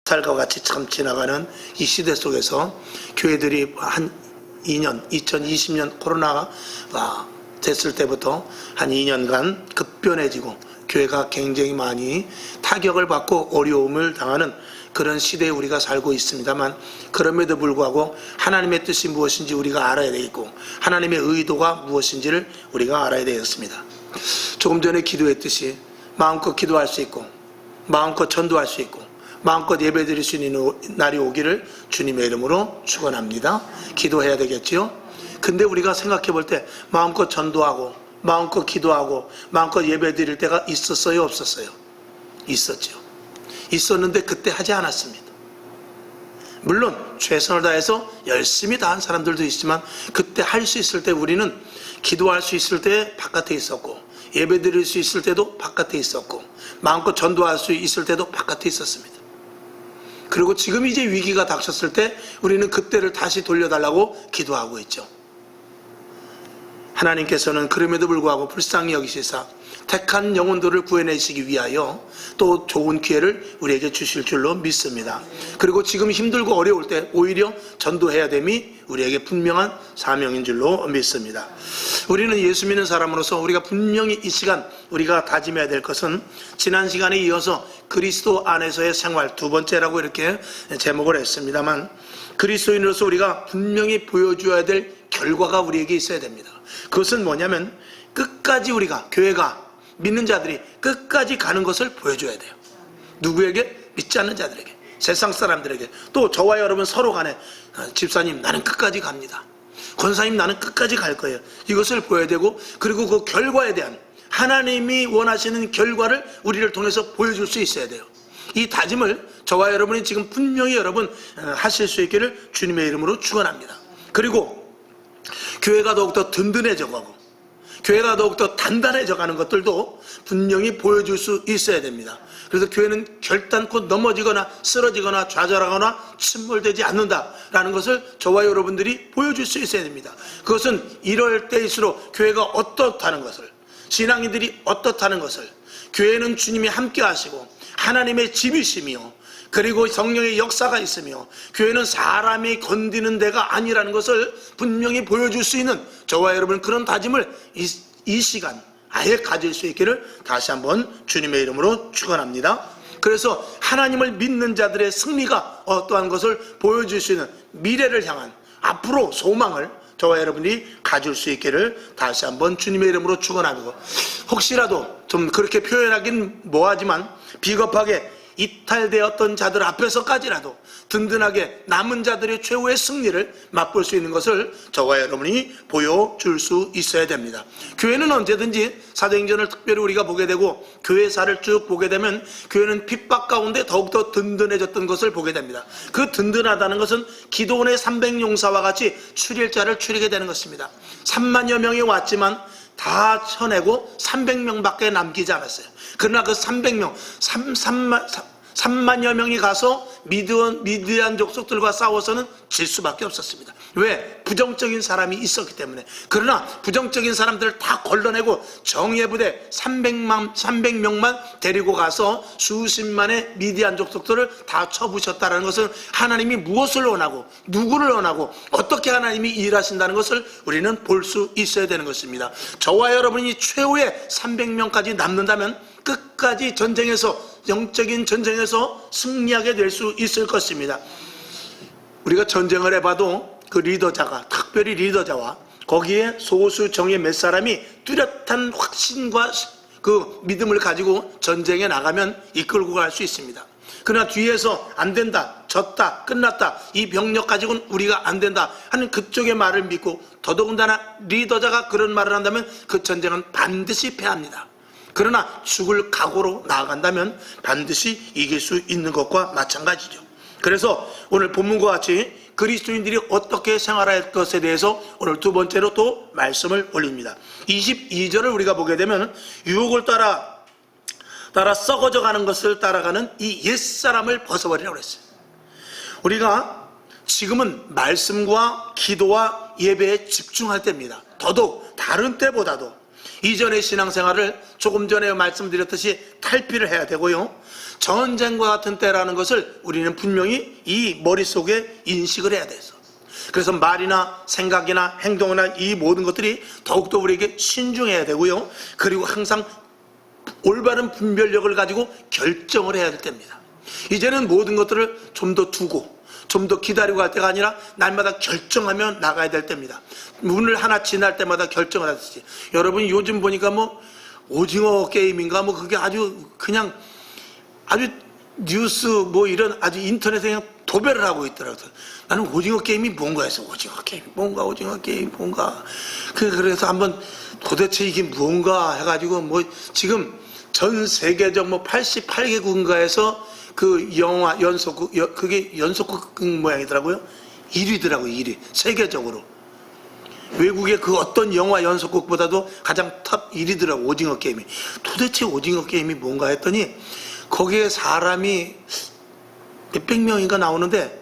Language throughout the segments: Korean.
달과 같이 참 지나가는 이 시대 속에서 교회들이 한 2년, 2020년 코로나가 됐을 때부터 한 2년간 급변해지고 교회가 굉장히 많이 타격을 받고 어려움을 당하는 그런 시대에 우리가 살고 있습니다만, 그럼에도 불구하고 하나님의 뜻이 무엇인지 우리가 알아야 되겠고 하나님의 의도가 무엇인지를 우리가 알아야 되겠습니다. 조금 전에 기도했듯이 마음껏 기도할 수 있고 마음껏 전도할 수 있고 마음껏 예배드릴 수 있는 날이 오기를 주님의 이름으로 축원합니다. 기도해야 되겠지요. 근데 우리가 생각해 볼 때 마음껏 전도하고 마음껏 기도하고 마음껏 예배드릴 때가 있었어요, 없었어요? 있었죠. 있었는데 그때 하지 않았습니다. 물론 최선을 다해서 열심히 다한 사람들도 있지만 그때 할 수 있을 때 우리는 기도할 수 있을 때 바깥에 있었고 예배드릴 수 있을 때도 바깥에 있었고 마음껏 전도할 수 있을 때도 바깥에 있었습니다. 그리고 지금 이제 위기가 닥쳤을 때 우리는 그때를 다시 돌려달라고 기도하고 있죠. 하나님께서는 그럼에도 불구하고 불쌍히 여기시사 택한 영혼들을 구해내시기 위하여 또 좋은 기회를 우리에게 주실 줄로 믿습니다. 그리고 지금 힘들고 어려울 때 오히려 전도해야 됨이 우리에게 분명한 사명인 줄로 믿습니다. 우리는 예수 믿는 사람으로서 우리가 분명히 이 시간 우리가 다짐해야 될 것은 지난 시간에 이어서 그리스도 안에서의 생활 두 번째라고 이렇게 제목을 했습니다만, 그리스도인으로서 우리가 분명히 보여줘야 될 결과가 우리에게 있어야 됩니다. 그것은 뭐냐면 끝까지 우리가 교회가 믿는 자들이 끝까지 가는 것을 보여줘야 돼요. 누구에게? 믿지 않는 자들에게, 세상 사람들에게, 또 저와 여러분 서로 간에 집사님 나는 끝까지 갑니다, 권사님 나는 끝까지 갈 거예요, 이것을 보여야 되고, 그리고 그 결과에 대한 하나님이 원하시는 결과를 우리를 통해서 보여줄 수 있어야 돼요. 이 다짐을 저와 여러분이 지금 분명히 여러분 하실 수 있기를 주님의 이름으로 축원합니다. 그리고 교회가 더욱더 든든해져가고 교회가 더욱더 단단해져가는 것들도 분명히 보여줄 수 있어야 됩니다. 그래서 교회는 결단코 넘어지거나 쓰러지거나 좌절하거나 침몰되지 않는다라는 것을 저와 여러분들이 보여줄 수 있어야 됩니다. 그것은 이럴 때일수록 교회가 어떻다는 것을, 신앙인들이 어떻다는 것을, 교회는 주님이 함께 하시고 하나님의 집이시며 그리고 성령의 역사가 있으며 교회는 사람이 건드는 데가 아니라는 것을 분명히 보여줄 수 있는 저와 여러분 그런 다짐을 이 시간 아예 가질 수 있기를 다시 한번 주님의 이름으로 축원합니다. 그래서 하나님을 믿는 자들의 승리가 어떠한 것을 보여줄 수 있는 미래를 향한 앞으로 소망을 저와 여러분이 가질 수 있기를 다시 한번 주님의 이름으로 축원하고, 혹시라도 좀 그렇게 표현하긴 뭐하지만 비겁하게 이탈되었던 자들 앞에서까지라도 든든하게 남은 자들의 최후의 승리를 맛볼 수 있는 것을 저와 여러분이 보여줄 수 있어야 됩니다. 교회는 언제든지 사도행전을 특별히 우리가 보게 되고 교회사를 쭉 보게 되면 교회는 핍박 가운데 더욱더 든든해졌던 것을 보게 됩니다. 그 든든하다는 것은 기도원의 300용사와 같이 추릴자를 추리게 되는 것입니다. 3만여 명이 왔지만 다 쳐내고 300명밖에 남기지 않았어요. 그러나 그 300명, 3만여 명이 가서 미드안 족속들과 싸워서는 질 수밖에 없었습니다. 왜? 부정적인 사람이 있었기 때문에. 그러나 부정적인 사람들을 다 걸러내고 정예부대 300명만 데리고 가서 수십만의 미디안 족속들을 다 쳐부셨다는 것은 하나님이 무엇을 원하고 누구를 원하고 어떻게 하나님이 일하신다는 것을 우리는 볼 수 있어야 되는 것입니다. 저와 여러분이 최후의 300명까지 남는다면 끝까지 전쟁에서, 영적인 전쟁에서 승리하게 될 수 있을 것입니다. 우리가 전쟁을 해봐도 그 리더자가, 특별히 리더자와 거기에 소수 정예 몇 사람이 뚜렷한 확신과 그 믿음을 가지고 전쟁에 나가면 이끌고 갈 수 있습니다. 그러나 뒤에서 안 된다, 졌다, 끝났다, 이 병력 가지고는 우리가 안 된다 하는 그쪽의 말을 믿고, 더더군다나 리더자가 그런 말을 한다면 그 전쟁은 반드시 패합니다. 그러나 죽을 각오로 나아간다면 반드시 이길 수 있는 것과 마찬가지죠. 그래서 오늘 본문과 같이 그리스도인들이 어떻게 생활할 것에 대해서 오늘 두 번째로 또 말씀을 올립니다. 22절을 우리가 보게 되면 유혹을 따라 썩어져 가는 것을 따라가는 이 옛사람을 벗어버리라고 그랬어요. 우리가 지금은 말씀과 기도와 예배에 집중할 때입니다. 더더욱 다른 때보다도 이전의 신앙생활을 조금 전에 말씀드렸듯이 탈피를 해야 되고요. 전쟁과 같은 때라는 것을 우리는 분명히 이 머릿속에 인식을 해야 돼서, 그래서 말이나 생각이나 행동이나 이 모든 것들이 더욱더 우리에게 신중해야 되고요. 그리고 항상 올바른 분별력을 가지고 결정을 해야 될 때입니다. 이제는 모든 것들을 좀 더 두고 좀 더 기다리고 할 때가 아니라 날마다 결정하며 나가야 될 때입니다. 문을 하나 지날 때마다 결정을 하듯이. 여러분이 요즘 보니까 뭐 오징어 게임인가 뭐 그게 아주 그냥 아주 뉴스 뭐 이런 아주 인터넷에 그냥 도배를 하고 있더라고요. 나는 오징어 게임이 뭔가 해서 오징어 게임 뭔가 그래서 한번 도대체 이게 뭔가 해가지고 뭐 지금 전 세계적 뭐 88개국인가에서 그 영화 연속극 그게 연속극 모양이더라고요. 1위더라고요. 1위 세계적으로. 외국의 그 어떤 영화 연속극보다도 가장 탑 1위더라고 오징어 게임이. 도대체 오징어 게임이 뭔가 했더니 거기에 사람이 몇백 명인가 나오는데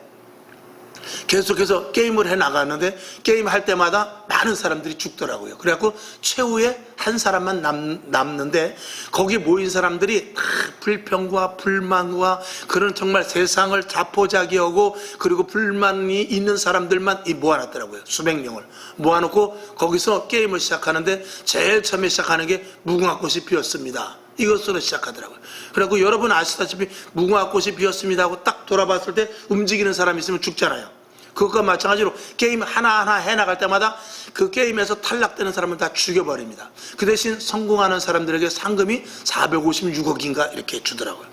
계속해서 게임을 해나가는데 게임할 때마다 많은 사람들이 죽더라고요. 그래갖고 최후에 한 사람만 남는데 거기에 모인 사람들이 불평과 불만과 그런 정말 세상을 자포자기하고 그리고 불만이 있는 사람들만 모아놨더라고요. 수백 명을 모아놓고 거기서 게임을 시작하는데 제일 처음에 시작하는 게 무궁화꽃이 피었습니다. 이것으로 시작하더라고요. 그리고 여러분 아시다시피 무궁화꽃이 피었습니다 하고 딱 돌아봤을 때 움직이는 사람이 있으면 죽잖아요. 그것과 마찬가지로 게임 하나하나 해나갈 때마다 그 게임에서 탈락되는 사람을 다 죽여버립니다. 그 대신 성공하는 사람들에게 상금이 456억인가 이렇게 주더라고요.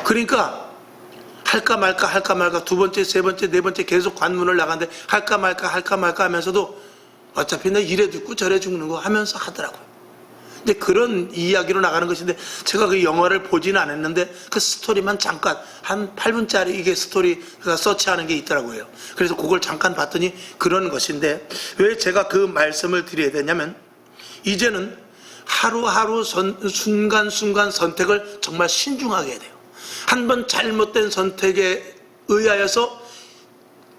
그러니까 할까 말까 두 번째, 세 번째, 네 번째 계속 관문을 나가는데 할까 말까 하면서도 어차피 내 이래 죽고 저래 죽는 거 하면서 하더라고요. 근데 그런 이야기로 나가는 것인데 제가 그 영화를 보지는 않았는데 그 스토리만 잠깐 한 8분짜리 이게 스토리가 서치하는 게 있더라고요. 그래서 그걸 잠깐 봤더니 그런 것인데 왜 제가 그 말씀을 드려야 되냐면 이제는 하루하루 순간순간 선택을 정말 신중하게 해야 돼요. 한 번 잘못된 선택에 의하여서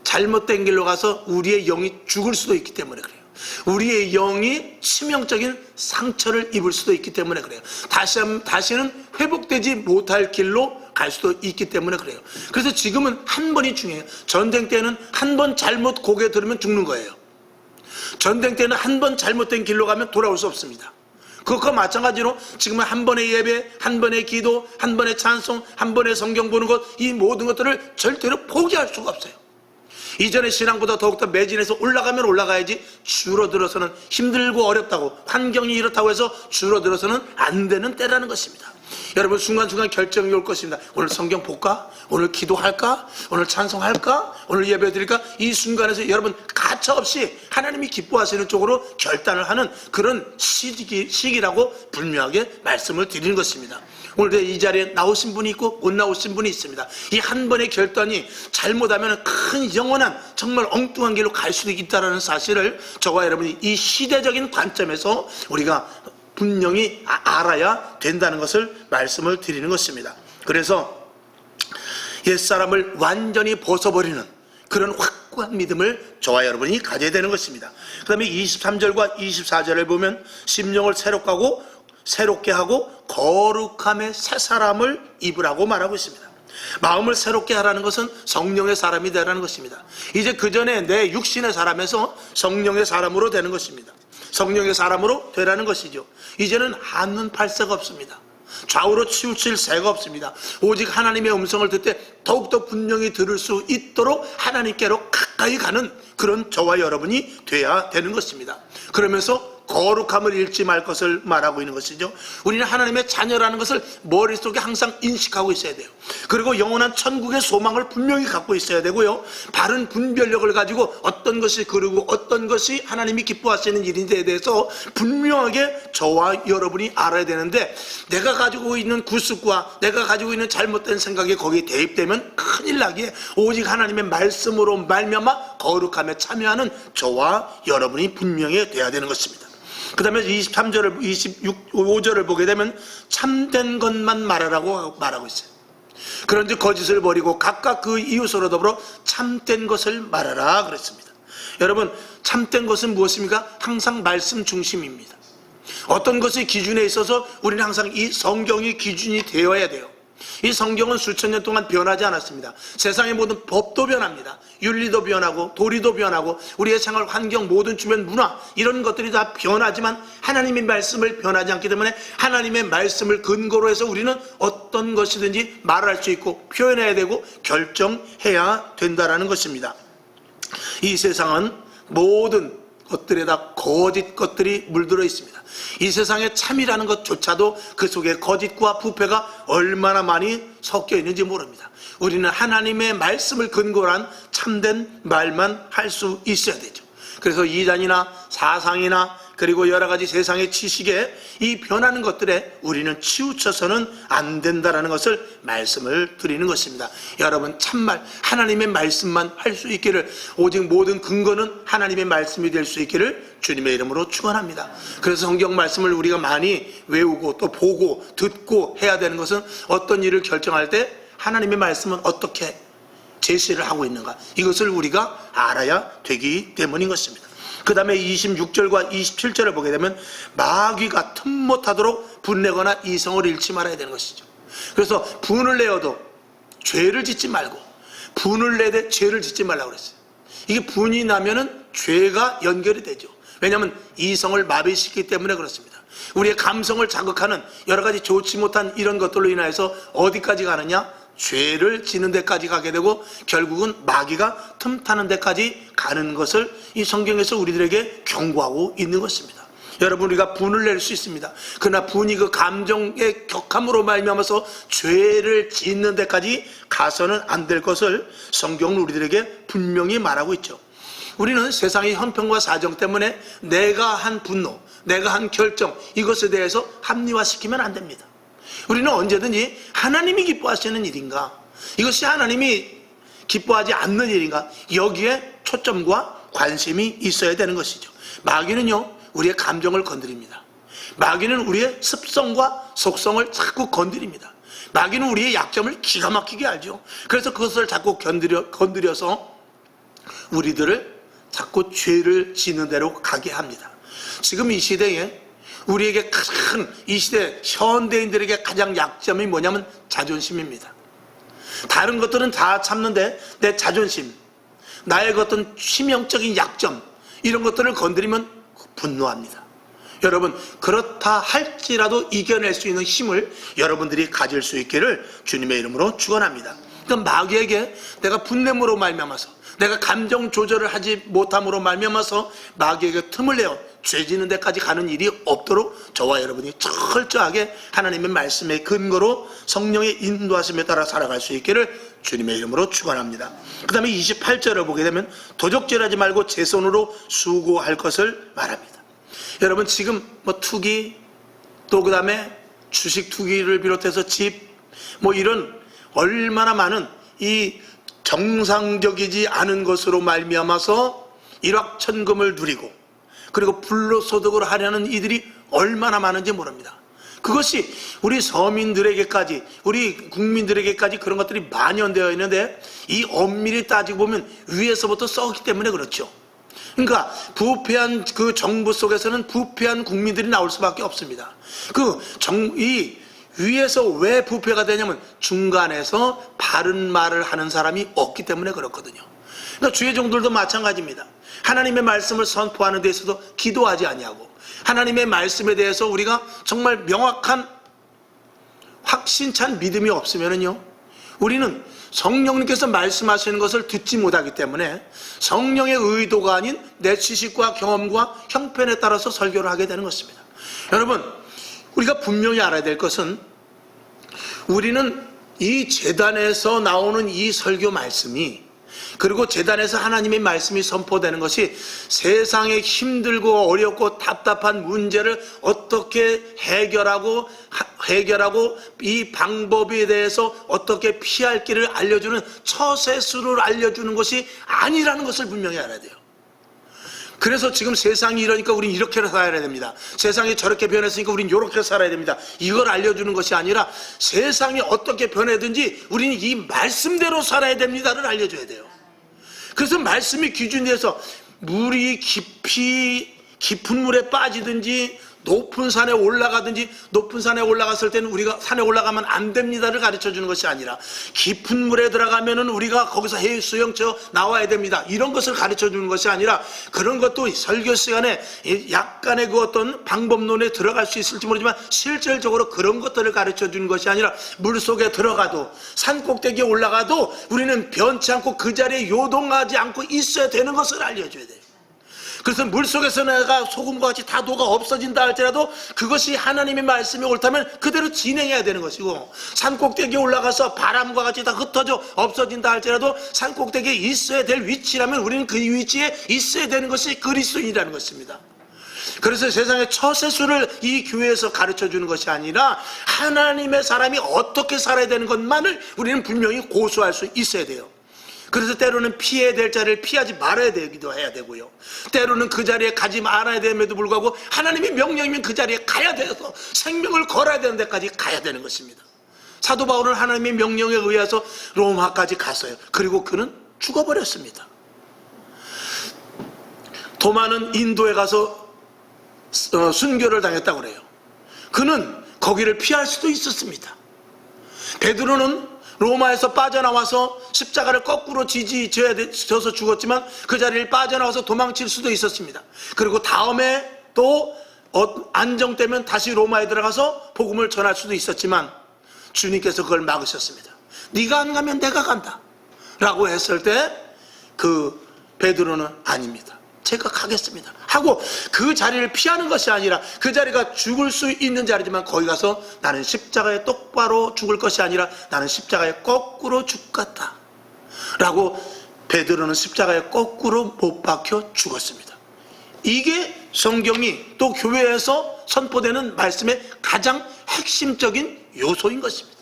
잘못된 길로 가서 우리의 영이 죽을 수도 있기 때문에 그래요. 우리의 영이 치명적인 상처를 입을 수도 있기 때문에 그래요. 다시는 회복되지 못할 길로 갈 수도 있기 때문에 그래요. 그래서 지금은 한 번이 중요해요. 전쟁 때는 한 번 잘못 고개 들으면 죽는 거예요. 전쟁 때는 한 번 잘못된 길로 가면 돌아올 수 없습니다. 그것과 마찬가지로 지금은 한 번의 예배, 한 번의 기도, 한 번의 찬송, 한 번의 성경 보는 것, 이 모든 것들을 절대로 포기할 수가 없어요. 이전의 신앙보다 더욱더 매진해서 올라가면 올라가야지 줄어들어서는 힘들고 어렵다고 환경이 이렇다고 해서 줄어들어서는 안 되는 때라는 것입니다. 여러분 순간순간 결정이 올 것입니다. 오늘 성경 볼까? 오늘 기도할까? 오늘 찬송할까? 오늘 예배 드릴까? 이 순간에서 여러분 가차없이 하나님이 기뻐하시는 쪽으로 결단을 하는 그런 시기라고 분명하게 말씀을 드리는 것입니다. 오늘 이 자리에 나오신 분이 있고 못 나오신 분이 있습니다. 이 한 번의 결단이 잘못하면 큰 영원한 정말 엉뚱한 길로 갈 수도 있다는 사실을 저와 여러분이 이 시대적인 관점에서 우리가 분명히 알아야 된다는 것을 말씀을 드리는 것입니다. 그래서 옛사람을 완전히 벗어버리는 그런 확고한 믿음을 저와 여러분이 가져야 되는 것입니다. 그 다음에 23절과 24절을 보면 심령을 새롭게 하고 거룩함의 새 사람을 입으라고 말하고 있습니다. 마음을 새롭게 하라는 것은 성령의 사람이 되라는 것입니다. 이제 그 전에 내 육신의 사람에서 성령의 사람으로 되는 것입니다. 성령의 사람으로 되라는 것이죠. 이제는 한눈 팔 새가 없습니다. 좌우로 치우칠 새가 없습니다. 오직 하나님의 음성을 듣되 더욱더 분명히 들을 수 있도록 하나님께로 가까이 가는 그런 저와 여러분이 돼야 되는 것입니다. 그러면서 거룩함을 잃지 말 것을 말하고 있는 것이죠. 우리는 하나님의 자녀라는 것을 머릿속에 항상 인식하고 있어야 돼요. 그리고 영원한 천국의 소망을 분명히 갖고 있어야 되고요. 바른 분별력을 가지고 어떤 것이 그르고 어떤 것이 하나님이 기뻐하시는 일인지에 대해서 분명하게 저와 여러분이 알아야 되는데 내가 가지고 있는 구습과 내가 가지고 있는 잘못된 생각이 거기에 대입되면 큰일 나기에 오직 하나님의 말씀으로 말미암아 거룩함에 참여하는 저와 여러분이 분명히 돼야 되는 것입니다. 그 다음에 23절을 25절을 보게 되면 참된 것만 말하라고 말하고 있어요. 그런지 거짓을 버리고 각각 그 이웃으로 더불어 참된 것을 말하라 그랬습니다. 여러분 참된 것은 무엇입니까? 항상 말씀 중심입니다. 어떤 것의 기준에 있어서 우리는 항상 이 성경이 기준이 되어야 돼요. 이 성경은 수천 년 동안 변하지 않았습니다. 세상의 모든 법도 변합니다. 윤리도 변하고 도리도 변하고 우리의 생활 환경, 모든 주변 문화, 이런 것들이 다 변하지만 하나님의 말씀을 변하지 않기 때문에 하나님의 말씀을 근거로 해서 우리는 어떤 것이든지 말할 수 있고 표현해야 되고 결정해야 된다는 것입니다. 이 세상은 모든 것들에 다 거짓 것들이 물들어 있습니다. 이 세상에 참이라는 것조차도 그 속에 거짓과 부패가 얼마나 많이 섞여 있는지 모릅니다. 우리는 하나님의 말씀을 근거로 한 참된 말만 할 수 있어야 되죠. 그래서 이단이나 사상이나 그리고 여러 가지 세상의 지식에 이 변하는 것들에 우리는 치우쳐서는 안 된다는 것을 말씀을 드리는 것입니다. 여러분, 참말 하나님의 말씀만 할 수 있기를, 오직 모든 근거는 하나님의 말씀이 될 수 있기를 주님의 이름으로 축원합니다. 그래서 성경 말씀을 우리가 많이 외우고 또 보고 듣고 해야 되는 것은 어떤 일을 결정할 때 하나님의 말씀은 어떻게 제시를 하고 있는가, 이것을 우리가 알아야 되기 때문인 것입니다. 그 다음에 26절과 27절을 보게 되면 마귀가 틈 못하도록 분내거나 이성을 잃지 말아야 되는 것이죠. 그래서 분을 내어도 죄를 짓지 말고, 분을 내되 죄를 짓지 말라고 그랬어요. 이게 분이 나면은 죄가 연결이 되죠. 왜냐하면 이성을 마비시키기 때문에 그렇습니다. 우리의 감성을 자극하는 여러 가지 좋지 못한 이런 것들로 인하여서 어디까지 가느냐? 죄를 지는 데까지 가게 되고 결국은 마귀가 틈타는 데까지 가는 것을 이 성경에서 우리들에게 경고하고 있는 것입니다. 여러분, 우리가 분을 낼 수 있습니다. 그러나 분이 그 감정의 격함으로 말미암아서 죄를 짓는 데까지 가서는 안 될 것을 성경은 우리들에게 분명히 말하고 있죠. 우리는 세상의 형편과 사정 때문에 내가 한 분노, 내가 한 결정, 이것에 대해서 합리화시키면 안 됩니다. 우리는 언제든지 하나님이 기뻐하시는 일인가, 이것이 하나님이 기뻐하지 않는 일인가, 여기에 초점과 관심이 있어야 되는 것이죠. 마귀는요, 우리의 감정을 건드립니다. 마귀는 우리의 습성과 속성을 자꾸 건드립니다. 마귀는 우리의 약점을 기가 막히게 알죠. 그래서 그것을 자꾸 건드려서 우리들을 자꾸 죄를 짓는 대로 가게 합니다. 지금 이 시대에 우리에게 가장, 이 시대 현대인들에게 가장 약점이 뭐냐면 자존심입니다. 다른 것들은 다 참는데 내 자존심, 나의 어떤 치명적인 약점, 이런 것들을 건드리면 분노합니다. 여러분, 그렇다 할지라도 이겨낼 수 있는 힘을 여러분들이 가질 수 있기를 주님의 이름으로 축원합니다. 그러니까 마귀에게 내가 분냄으로 말미암아서, 내가 감정 조절을 하지 못함으로 말미암아서 마귀에게 틈을 내어 죄 지는 데까지 가는 일이 없도록 저와 여러분이 철저하게 하나님의 말씀의 근거로 성령의 인도하심에 따라 살아갈 수 있기를 주님의 이름으로 축원합니다. 그 다음에 28절을 보게 되면 도적질하지 말고 제 손으로 수고할 것을 말합니다. 여러분, 지금 투기, 또 그 다음에 주식 투기를 비롯해서 집, 이런 얼마나 많은 이 정상적이지 않은 것으로 말미암아서 일확천금을 누리고 그리고 불로소득을 하려는 이들이 얼마나 많은지 모릅니다. 그것이 우리 서민들에게까지, 우리 국민들에게까지 그런 것들이 만연되어 있는데, 이 엄밀히 따지고 보면 위에서부터 썩기 때문에 그렇죠. 그러니까 부패한 그 정부 속에서는 부패한 국민들이 나올 수밖에 없습니다. 이 위에서 왜 부패가 되냐면 중간에서 바른 말을 하는 사람이 없기 때문에 그렇거든요. 그러니까 주의 종들도 마찬가지입니다. 하나님의 말씀을 선포하는 데 있어서 기도하지 아니하고, 하나님의 말씀에 대해서 우리가 정말 명확한 확신찬 믿음이 없으면요, 우리는 성령님께서 말씀하시는 것을 듣지 못하기 때문에 성령의 의도가 아닌 내 지식과 경험과 형편에 따라서 설교를 하게 되는 것입니다. 여러분, 우리가 분명히 알아야 될 것은, 우리는 이 제단에서 나오는 이 설교 말씀이, 그리고 제단에서 하나님의 말씀이 선포되는 것이 세상에 힘들고 어렵고 답답한 문제를 어떻게 해결하고 이 방법에 대해서 어떻게 피할 길을 알려주는 처세술을 알려주는 것이 아니라는 것을 분명히 알아야 돼요. 그래서 지금 세상이 이러니까 우린 이렇게 살아야 됩니다. 세상이 저렇게 변했으니까 우린 이렇게 살아야 됩니다. 이걸 알려주는 것이 아니라 세상이 어떻게 변하든지 우리는 이 말씀대로 살아야 됩니다를 알려줘야 돼요. 그래서 말씀이 기준이 돼서 물이 깊은 물에 빠지든지 높은 산에 올라가든지 높은 산에 올라갔을 때는 우리가 산에 올라가면 안 됩니다를 가르쳐 주는 것이 아니라 깊은 물에 들어가면은 우리가 거기서 수영쳐 나와야 됩니다. 이런 것을 가르쳐 주는 것이 아니라 그런 것도 설교 시간에 약간의 그 어떤 방법론에 들어갈 수 있을지 모르지만 실질적으로 그런 것들을 가르쳐 주는 것이 아니라 물속에 들어가도 산 꼭대기에 올라가도 우리는 변치 않고 그 자리에 요동하지 않고 있어야 되는 것을 알려줘야 돼요. 그래서 물속에서 내가 소금과 같이 다 녹아 없어진다 할지라도 그것이 하나님의 말씀이 옳다면 그대로 진행해야 되는 것이고, 산 꼭대기에 올라가서 바람과 같이 다 흩어져 없어진다 할지라도 산 꼭대기에 있어야 될 위치라면 우리는 그 위치에 있어야 되는 것이 그리스도인이라는 것입니다. 그래서 세상의 처세술을 이 교회에서 가르쳐주는 것이 아니라 하나님의 사람이 어떻게 살아야 되는 것만을 우리는 분명히 고수할 수 있어야 돼요. 그래서 때로는 피해야 될 자리를 피하지 말아야 되기도 해야 되고요, 때로는 그 자리에 가지 말아야 됨에도 불구하고 하나님의 명령이면 그 자리에 가야 돼서 생명을 걸어야 되는 데까지 가야 되는 것입니다. 사도 바울은 하나님의 명령에 의해서 로마까지 갔어요. 그리고 그는 죽어버렸습니다. 도마는 인도에 가서 순교를 당했다고 그래요. 그는 거기를 피할 수도 있었습니다. 베드로는 로마에서 빠져나와서 십자가를 거꾸로 져서 죽었지만 그 자리를 빠져나와서 도망칠 수도 있었습니다. 그리고 다음에 또 안정되면 다시 로마에 들어가서 복음을 전할 수도 있었지만 주님께서 그걸 막으셨습니다. 네가 안 가면 내가 간다 라고 했을 때 그 베드로는 아닙니다, 제가 가겠습니다 하고 그 자리를 피하는 것이 아니라 그 자리가 죽을 수 있는 자리지만 거기 가서 나는 십자가에 똑바로 죽을 것이 아니라 나는 십자가에 거꾸로 죽겠다 라고 베드로는 십자가에 거꾸로 못 박혀 죽었습니다. 이게 성경이 또 교회에서 선포되는 말씀의 가장 핵심적인 요소인 것입니다.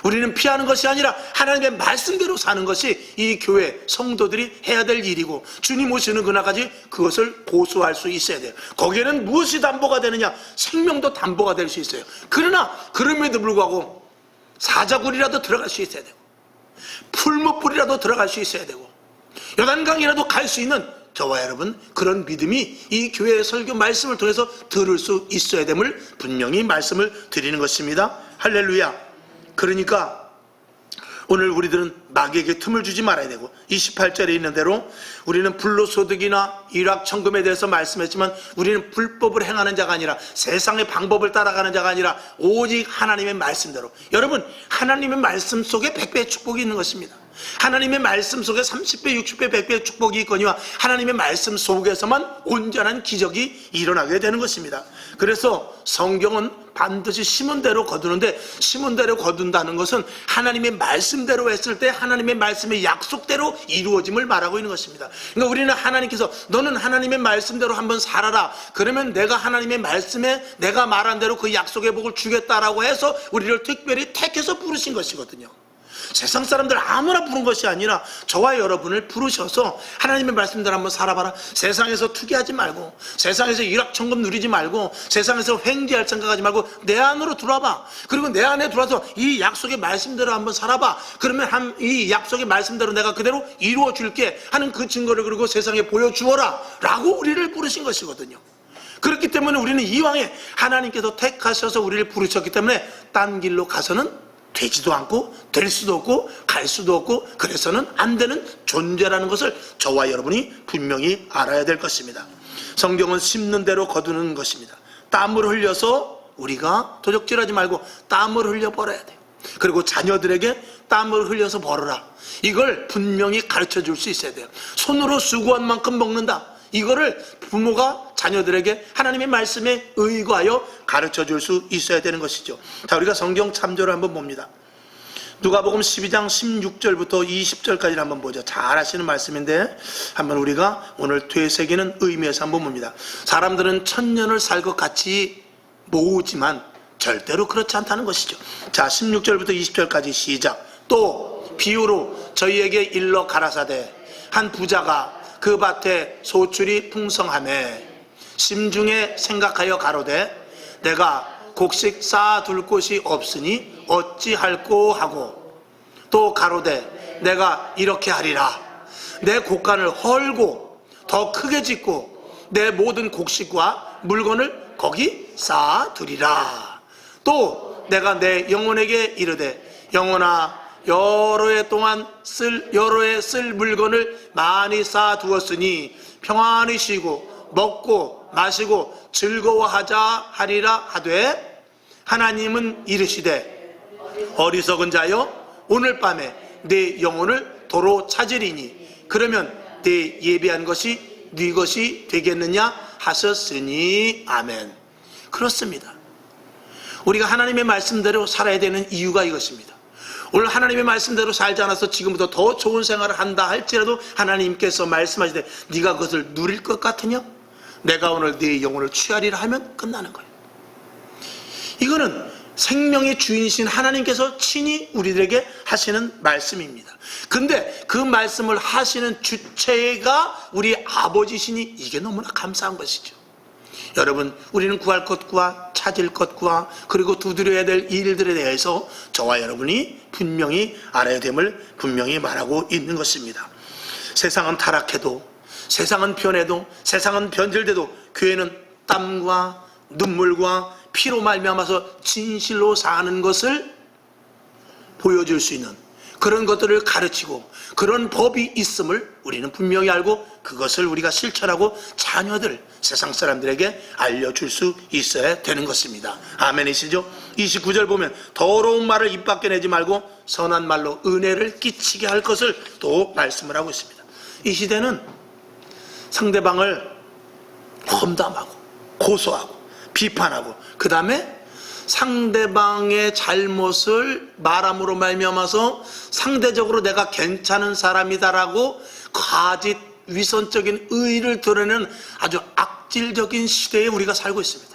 우리는 피하는 것이 아니라 하나님의 말씀대로 사는 것이 이 교회 성도들이 해야 될 일이고, 주님 오시는 그날까지 그것을 고수할 수 있어야 돼요. 거기에는 무엇이 담보가 되느냐? 생명도 담보가 될 수 있어요. 그러나 그럼에도 불구하고 사자굴이라도 들어갈 수 있어야 되고, 풀무불이라도 들어갈 수 있어야 되고, 요단강이라도 갈 수 있는 저와 여러분, 그런 믿음이 이 교회의 설교 말씀을 통해서 들을 수 있어야 됨을 분명히 말씀을 드리는 것입니다. 할렐루야. 그러니까 오늘 우리들은 마귀에게 틈을 주지 말아야 되고, 28절에 있는 대로 우리는 불로소득이나 일확천금에 대해서 말씀했지만 우리는 불법을 행하는 자가 아니라 세상의 방법을 따라가는 자가 아니라 오직 하나님의 말씀대로, 여러분 하나님의 말씀 속에 100배의 축복이 있는 것입니다. 하나님의 말씀 속에 30배, 60배, 100배의 축복이 있거니와 하나님의 말씀 속에서만 온전한 기적이 일어나게 되는 것입니다. 그래서 성경은 반드시 심은 대로 거두는데, 심은 대로 거둔다는 것은 하나님의 말씀대로 했을 때 하나님의 말씀의 약속대로 이루어짐을 말하고 있는 것입니다. 그러니까 우리는 하나님께서 너는 하나님의 말씀대로 한번 살아라, 그러면 내가 하나님의 말씀에 내가 말한 대로 그 약속의 복을 주겠다라고 해서 우리를 특별히 택해서 부르신 것이거든요. 세상 사람들 아무나 부른 것이 아니라 저와 여러분을 부르셔서 하나님의 말씀대로 한번 살아봐라. 세상에서 투기하지 말고, 세상에서 일확천금 누리지 말고, 세상에서 횡재할 생각하지 말고 내 안으로 들어와봐. 그리고 내 안에 들어와서 이 약속의 말씀대로 한번 살아봐. 그러면 이 약속의 말씀대로 내가 그대로 이루어 줄게 하는 그 증거를 그리고 세상에 보여주어라 라고 우리를 부르신 것이거든요. 그렇기 때문에 우리는 이왕에 하나님께서 택하셔서 우리를 부르셨기 때문에 딴 길로 가서는 되지도 않고 될 수도 없고 갈 수도 없고 그래서는 안 되는 존재라는 것을 저와 여러분이 분명히 알아야 될 것입니다. 성경은 심는 대로 거두는 것입니다. 땀을 흘려서 우리가 도적질하지 말고 땀을 흘려 벌어야 돼요. 그리고 자녀들에게 땀을 흘려서 벌어라, 이걸 분명히 가르쳐 줄 수 있어야 돼요. 손으로 수고한 만큼 먹는다, 이거를 부모가 자녀들에게 하나님의 말씀에 의거하여 가르쳐 줄 수 있어야 되는 것이죠. 자, 우리가 성경 참조를 한번 봅니다. 누가복음 12장 16절부터 20절까지 한번 보죠. 잘 아시는 말씀인데 한번 우리가 오늘 되새기는 의미에서 한번 봅니다. 사람들은 천년을 살 것 같이 모으지만 절대로 그렇지 않다는 것이죠. 자, 16절부터 20절까지 시작. 또 비유로 저희에게 일러 가라사대 한 부자가 그 밭에 소출이 풍성하매 심중에 생각하여 가로되 내가 곡식 쌓아둘 곳이 없으니 어찌할꼬 하고, 또 가로되 내가 이렇게 하리라, 내 곡간을 헐고 더 크게 짓고 내 모든 곡식과 물건을 거기 쌓아두리라. 또 내가 내 영혼에게 이르되 영혼아 여러 해 쓸 물건을 많이 쌓아두었으니 평안히 쉬고 먹고 마시고 즐거워하자 하리라 하되 하나님은 이르시되 어리석은 자여 오늘 밤에 내 영혼을 도로 찾으리니 그러면 내 예비한 것이 네 것이 되겠느냐 하셨으니. 아멘. 그렇습니다. 우리가 하나님의 말씀대로 살아야 되는 이유가 이것입니다. 오늘 하나님의 말씀대로 살지 않아서 지금부터 더 좋은 생활을 한다 할지라도 하나님께서 말씀하시되 네가 그것을 누릴 것 같으냐? 내가 오늘 네 영혼을 취하리라 하면 끝나는 거예요. 이거는 생명의 주인이신 하나님께서 친히 우리들에게 하시는 말씀입니다. 근데 그 말씀을 하시는 주체가 우리 아버지시니 이게 너무나 감사한 것이죠. 여러분, 우리는 구할 것과 찾을 것과 그리고 두드려야 될 일들에 대해서 저와 여러분이 분명히 알아야 됨을 분명히 말하고 있는 것입니다. 세상은 타락해도, 세상은 변해도, 세상은 변질돼도 교회는 땀과 눈물과 피로 말미암아서 진실로 사는 것을 보여줄 수 있는 그런 것들을 가르치고 그런 법이 있음을 우리는 분명히 알고 그것을 우리가 실천하고 자녀들, 세상 사람들에게 알려줄 수 있어야 되는 것입니다. 아멘이시죠? 29절 보면 더러운 말을 입 밖에 내지 말고 선한 말로 은혜를 끼치게 할 것을 또 말씀을 하고 있습니다. 이 시대는 상대방을 험담하고 고소하고 비판하고 그 다음에 상대방의 잘못을 말함으로 말미암아서 상대적으로 내가 괜찮은 사람이다라고 거짓 위선적인 의의를 드러내는 아주 악질적인 시대에 우리가 살고 있습니다.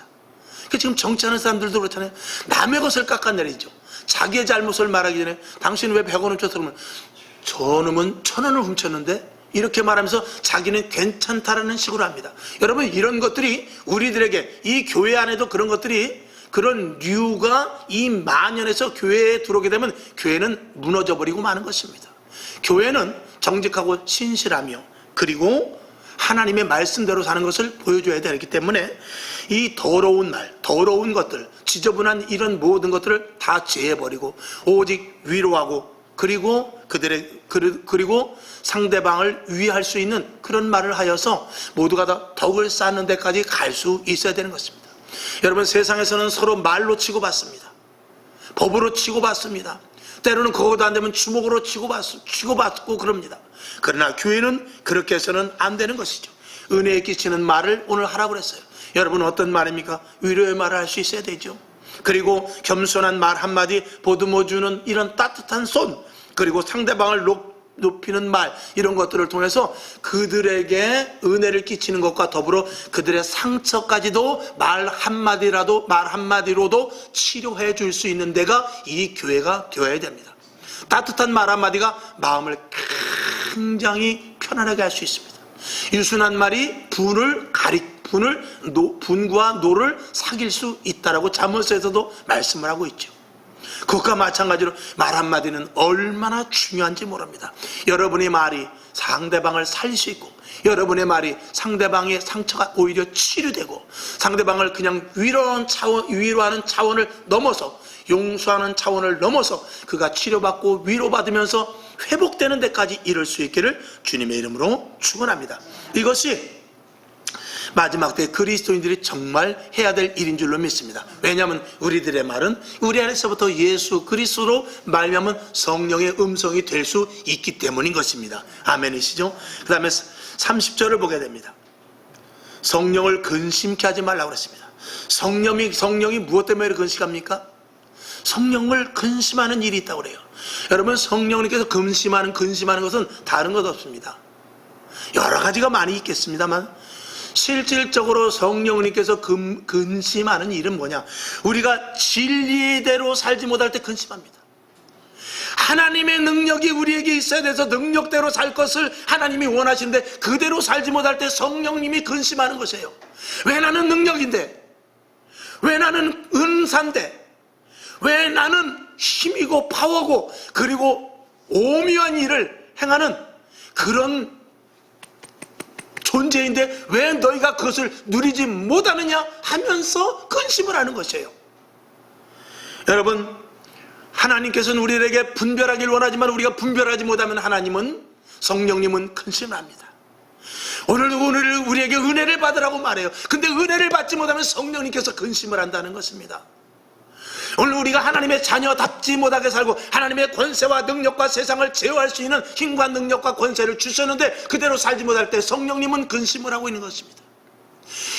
지금 정치하는 사람들도 그렇잖아요. 남의 것을 깎아내리죠. 자기의 잘못을 말하기 전에 당신은 왜 100원 훔쳤어? 그러면 저놈은 1000원을 훔쳤는데 이렇게 말하면서 자기는 괜찮다라는 식으로 합니다. 여러분, 이런 것들이 우리들에게 이 교회 안에도 그런 것들이 그런 류가 이 만연해서 교회에 들어오게 되면 교회는 무너져 버리고 마는 것입니다. 교회는 정직하고 신실하며 그리고 하나님의 말씀대로 사는 것을 보여줘야 되기 때문에 이 더러운 말, 더러운 것들, 지저분한 이런 모든 것들을 다 제해버리고 오직 위로하고 그리고 그리고 상대방을 위할 수 있는 그런 말을 하여서 모두가 다 덕을 쌓는 데까지 갈 수 있어야 되는 것입니다. 여러분, 세상에서는 서로 말로 치고받습니다. 법으로 치고받습니다. 때로는 그것도 안 되면 주먹으로 치고받고 그럽니다. 그러나 교회는 그렇게 해서는 안 되는 것이죠. 은혜에 끼치는 말을 오늘 하라고 그랬어요. 여러분, 어떤 말입니까? 위로의 말을 할 수 있어야 되죠. 그리고 겸손한 말 한마디, 보듬어주는 이런 따뜻한 손, 그리고 상대방을 높이는 말, 이런 것들을 통해서 그들에게 은혜를 끼치는 것과 더불어 그들의 상처까지도 말 한마디로도 치료해 줄 수 있는 데가 이 교회가 되어야 됩니다. 따뜻한 말 한마디가 마음을 굉장히 편안하게 할 수 있습니다. 유순한 말이 분과 노를 사귈 수 있다라고 잠언서에서도 말씀을 하고 있죠. 그것과 마찬가지로 말 한마디는 얼마나 중요한지 모릅니다. 여러분의 말이 상대방을 살릴 수 있고, 여러분의 말이 상대방의 상처가 오히려 치료되고, 상대방을 그냥 위로하는 차원을 넘어서, 용서하는 차원을 넘어서 그가 치료받고 위로받으면서 회복되는 데까지 이룰 수 있기를 주님의 이름으로 축원합니다. 이것이 마지막 때 그리스도인들이 정말 해야 될 일인 줄로 믿습니다. 왜냐하면 우리들의 말은 우리 안에서부터 예수 그리스도로 말미암은 성령의 음성이 될 수 있기 때문인 것입니다. 아멘이시죠? 그 다음에 30절을 보게 됩니다. 성령을 근심케 하지 말라고 그랬습니다. 성령이 무엇 때문에 근심합니까? 성령을 근심하는 일이 있다고 그래요. 여러분, 성령님께서 근심하는 것은 다른 것 없습니다. 여러 가지가 많이 있겠습니다만 실질적으로 성령님께서 근심하는 일은 뭐냐? 우리가 진리대로 살지 못할 때 근심합니다. 하나님의 능력이 우리에게 있어야 돼서 능력대로 살 것을 하나님이 원하시는데 그대로 살지 못할 때 성령님이 근심하는 것이에요. 왜 나는 능력인데? 왜 나는 은사인데? 왜 나는 힘이고 파워고 그리고 오묘한 일을 행하는 그런 문제인데 왜 너희가 그것을 누리지 못하느냐 하면서 근심을 하는 것이에요. 여러분, 하나님께서는 우리에게 분별하길 원하지만 우리가 분별하지 못하면 하나님은, 성령님은 근심을 합니다. 오늘 우리에게 은혜를 받으라고 말해요. 근데 은혜를 받지 못하면 성령님께서 근심을 한다는 것입니다. 오늘 우리가 하나님의 자녀답지 못하게 살고 하나님의 권세와 능력과 세상을 제어할 수 있는 힘과 능력과 권세를 주셨는데 그대로 살지 못할 때 성령님은 근심을 하고 있는 것입니다.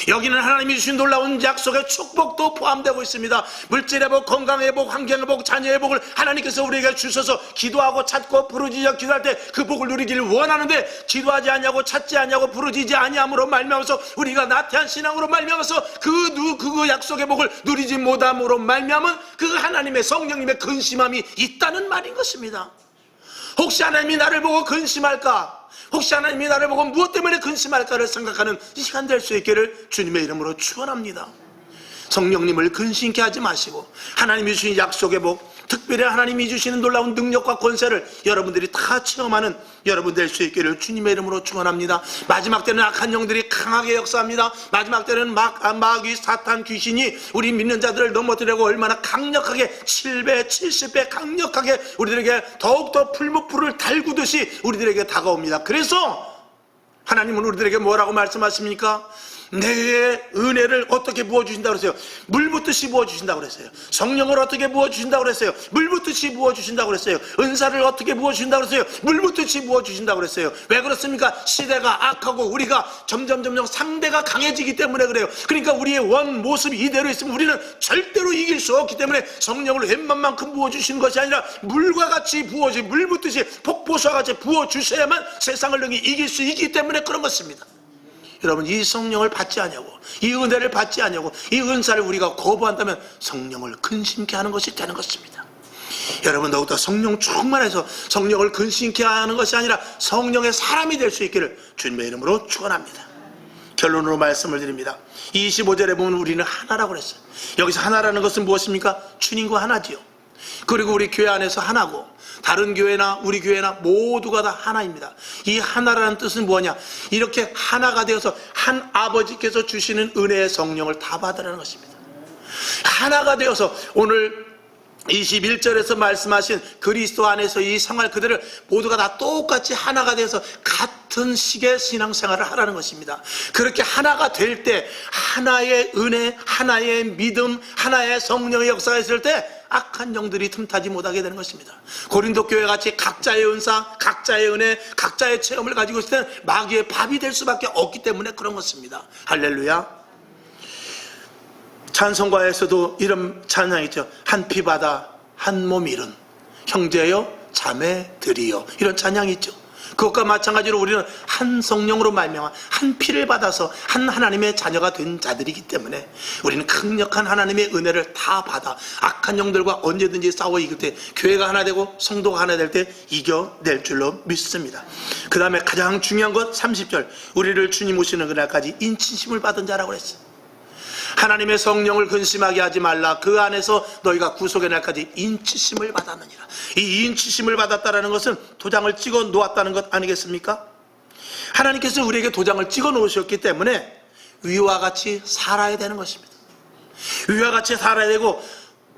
여기는 하나님이 주신 놀라운 약속의 축복도 포함되고 있습니다. 물질의 복, 건강의 복, 환경의 복, 자녀의 복을 하나님께서 우리에게 주셔서 기도하고 찾고 부르짖어 기도할 때 그 복을 누리기를 원하는데 기도하지 않냐고 찾지 않냐고 부르짖지 아니함으로 말미암아서 우리가 나태한 신앙으로 말미암아서 그 약속의 복을 누리지 못함으로 말미암은 그 하나님의 성령님의 근심함이 있다는 말인 것입니다. 혹시 하나님이 나를 보고 근심할까? 혹시 하나님이 나를 보고 무엇 때문에 근심할까를 생각하는 이 시간 될 수 있기를 주님의 이름으로 축원합니다. 성령님을 근심케 하지 마시고 하나님이 주신 약속의 복, 특별히 하나님이 주시는 놀라운 능력과 권세를 여러분들이 다 체험하는 여러분 될 수 있기를 주님의 이름으로 축원합니다. 마지막 때는 악한 영들이 강하게 역사합니다. 마지막 때는 마귀, 사탄, 귀신이 우리 믿는 자들을 넘어뜨리려고 얼마나 강력하게 7배, 70배 강력하게 우리들에게 더욱더 풀무불을 달구듯이 우리들에게 다가옵니다. 그래서 하나님은 우리들에게 뭐라고 말씀하십니까? 내 은혜를 어떻게 부어주신다고 그랬어요? 물 붓듯이 부어주신다고 그랬어요. 성령을 어떻게 부어주신다고 그랬어요? 물 붓듯이 부어주신다고 그랬어요. 은사를 어떻게 부어주신다고 그랬어요? 물 붓듯이 부어주신다고 그랬어요. 왜 그렇습니까? 시대가 악하고 우리가 점점 상대가 강해지기 때문에 그래요. 그러니까 우리의 원 모습이 이대로 있으면 우리는 절대로 이길 수 없기 때문에 성령을 웬만큼 부어주시는 것이 아니라 물과 같이 물 붓듯이 폭포수와 같이 부어주셔야만 세상을 능히 이길 수 있기 때문에 그런 것입니다. 여러분, 이 성령을 받지 않냐고, 이 은혜를 받지 않냐고, 이 은사를 우리가 거부한다면 성령을 근심케 하는 것이 되는 것입니다. 여러분, 더욱더 성령 충만해서 성령을 근심케 하는 것이 아니라 성령의 사람이 될 수 있기를 주님의 이름으로 축원합니다. 결론으로 말씀을 드립니다. 25절에 보면 우리는 하나라고 그랬어요. 여기서 하나라는 것은 무엇입니까? 주님과 하나지요. 그리고 우리 교회 안에서 하나고 다른 교회나 우리 교회나 모두가 다 하나입니다. 이 하나라는 뜻은 뭐냐? 이렇게 하나가 되어서 한 아버지께서 주시는 은혜의 성령을 다 받으라는 것입니다. 하나가 되어서 오늘 21절에서 말씀하신 그리스도 안에서 이 생활 그대를 모두가 다 똑같이 하나가 돼서 같은 식의 신앙생활을 하라는 것입니다. 그렇게 하나가 될 때 하나의 은혜, 하나의 믿음, 하나의 성령의 역사가 있을 때 악한 영들이 틈타지 못하게 되는 것입니다. 고린도 교회같이 각자의 은사, 각자의 은혜, 각자의 체험을 가지고 있을 때는 마귀의 밥이 될 수밖에 없기 때문에 그런 것입니다. 할렐루야. 찬송가에서도 이런 찬양이 있죠. 한 피 받아 한 몸 이룬 형제여 자매들이여, 이런 찬양이 있죠. 그것과 마찬가지로 우리는 한 성령으로 말미암아 한 피를 받아서 한 하나님의 자녀가 된 자들이기 때문에 우리는 강력한 하나님의 은혜를 다 받아 악한 영들과 언제든지 싸워 이길 때 교회가 하나 되고 성도가 하나 될 때 이겨낼 줄로 믿습니다. 그 다음에 가장 중요한 것 30절, 우리를 주님 오시는 그날까지 인치심을 받은 자라고 했어요. 하나님의 성령을 근심하게 하지 말라. 그 안에서 너희가 구속의 날까지 인치심을 받았느니라. 이 인치심을 받았다는 것은 도장을 찍어 놓았다는 것 아니겠습니까? 하나님께서 우리에게 도장을 찍어 놓으셨기 때문에 위와 같이 살아야 되는 것입니다. 위와 같이 살아야 되고,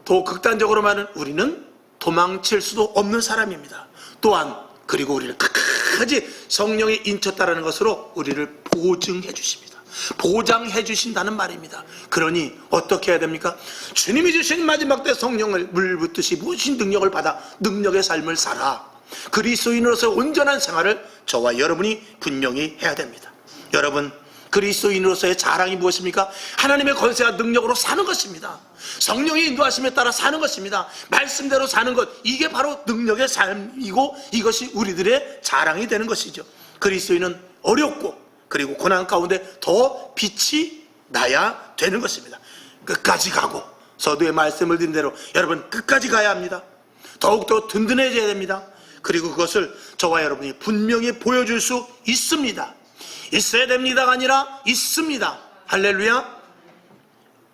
또 극단적으로 말하면 우리는 도망칠 수도 없는 사람입니다. 또한 그리고 우리를 끝까지 성령이 인쳤다는 것으로 우리를 보증해 주십니다. 보장해 주신다는 말입니다. 그러니 어떻게 해야 됩니까? 주님이 주신 마지막 때 성령을 물 붓듯이 부으신 능력을 받아 능력의 삶을 살아 그리스도인으로서 온전한 생활을 저와 여러분이 분명히 해야 됩니다. 여러분, 그리스도인으로서의 자랑이 무엇입니까? 하나님의 권세와 능력으로 사는 것입니다. 성령의 인도하심에 따라 사는 것입니다. 말씀대로 사는 것, 이게 바로 능력의 삶이고 이것이 우리들의 자랑이 되는 것이죠. 그리스도인은 어렵고 그리고 고난 가운데 더 빛이 나야 되는 것입니다. 끝까지 가고, 서두에 말씀을 드린 대로 여러분 끝까지 가야 합니다. 더욱더 든든해져야 됩니다. 그리고 그것을 저와 여러분이 분명히 보여줄 수 있습니다. 있어야 됩니다가 아니라 있습니다. 할렐루야.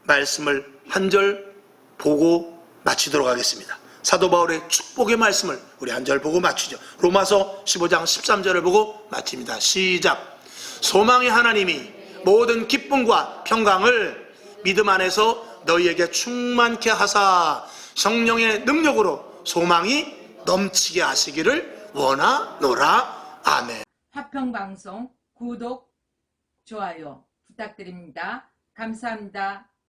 말씀을 한 절 보고 마치도록 하겠습니다. 사도 바울의 축복의 말씀을 우리 한 절 보고 마치죠. 로마서 15장 13절을 보고 마칩니다. 시작. 소망의 하나님이 모든 기쁨과 평강을 믿음 안에서 너희에게 충만케 하사 성령의 능력으로 소망이 넘치게 하시기를 원하노라. 아멘. 화평방송 구독, 좋아요 부탁드립니다. 감사합니다.